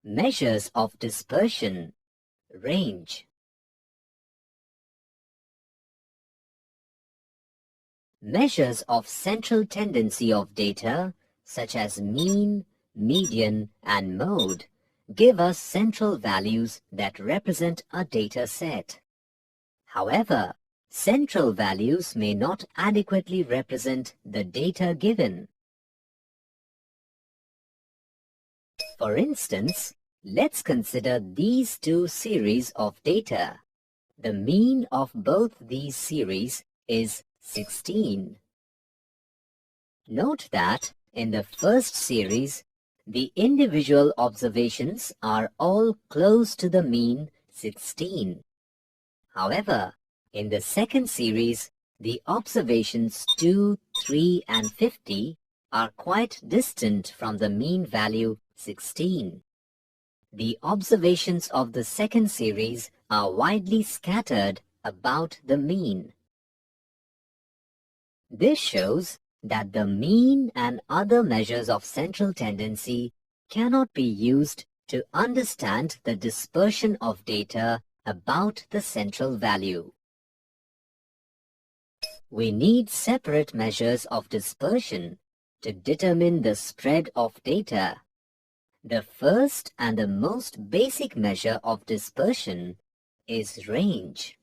Measures of dispersion. Range. Measures of central tendency of data, such as mean, median, and mode, give us central values that represent a data set. However, central values may not adequately represent the data given. For instance, let's consider these two series of data. The mean of both these series is 16. Note that in the first series, the individual observations are all close to the mean 16. However, in the second series, the observations 2, 3, and 50 are quite distant from the mean value 16. The observations of the second series are widely scattered about the mean. This shows that the mean and other measures of central tendency cannot be used to understand the dispersion of data about the central value. We need separate measures of dispersion to determine the spread of data. The first and the most basic measure of dispersion is range.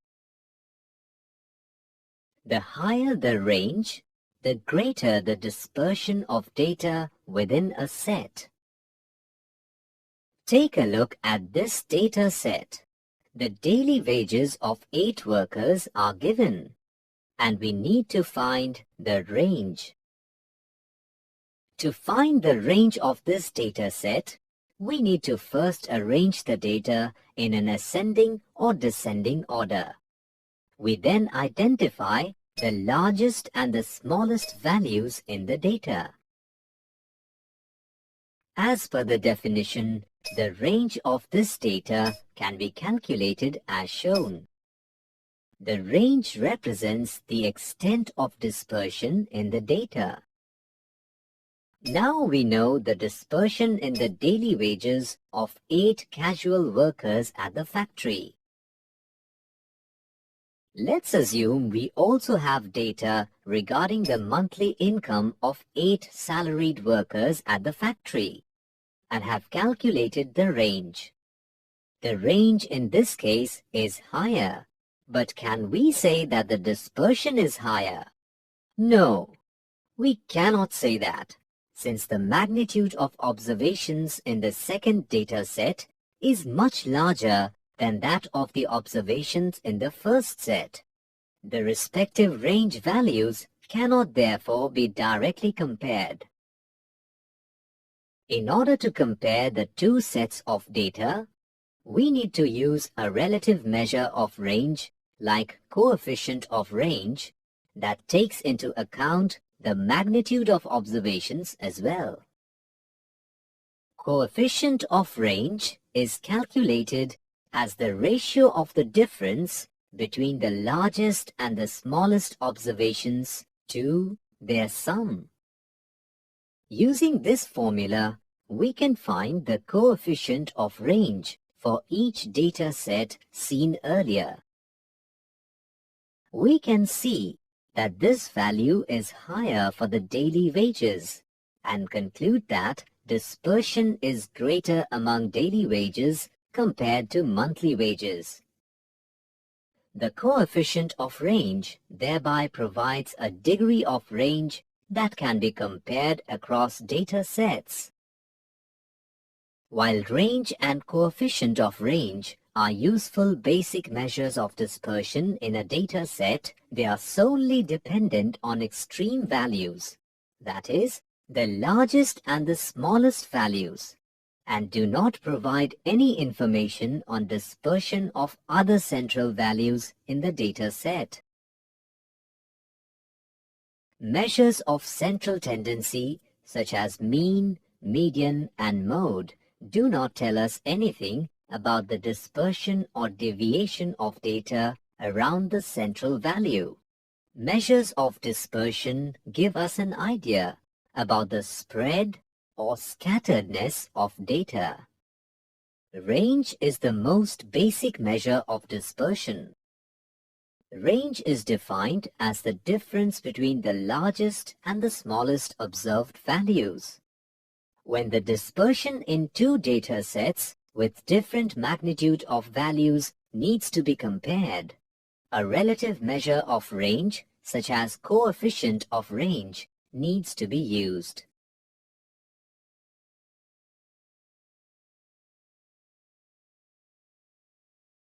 The higher the range, the greater the dispersion of data within a set. Take a look at this data set. The daily wages of 8 workers are given, and we need to find the range. To find the range of this data set, we need to first arrange the data in an ascending or descending order. We then identify the largest and the smallest values in the data. As per the definition, the range of this data can be calculated as shown. The range represents the extent of dispersion in the data. Now we know the dispersion in the daily wages of 8 casual workers at the factory. Let's assume we also have data regarding the monthly income of 8 salaried workers at the factory and have calculated the range. The range in this case is higher, but can we say that the dispersion is higher? No, we cannot say that, since the magnitude of observations in the second data set is much larger than that of the observations in the first set. The respective range values cannot therefore be directly compared. In order to compare the two sets of data, we need to use a relative measure of range, like coefficient of range, that takes into account the magnitude of observations as well. Coefficient of range is calculated as the ratio of the difference between the largest and the smallest observations to their sum. Using this formula, we can find the coefficient of range for each data set seen earlier. We can see that this value is higher for the daily wages and conclude that dispersion is greater among daily wages compared to monthly wages. The coefficient of range thereby provides a degree of range that can be compared across data sets. While range and coefficient of range are useful basic measures of dispersion in a data set, they are solely dependent on extreme values, that is, the largest and the smallest values, and do not provide any information on dispersion of other central values in the data set. Measures of central tendency, such as mean, median, and mode, do not tell us anything about the dispersion or deviation of data around the central value. Measures of dispersion give us an idea about the spread or scatteredness of data. Range is the most basic measure of dispersion. Range is defined as the difference between the largest and the smallest observed values. When the dispersion in two data sets with different magnitude of values needs to be compared, a relative measure of range, such as coefficient of range, needs to be used.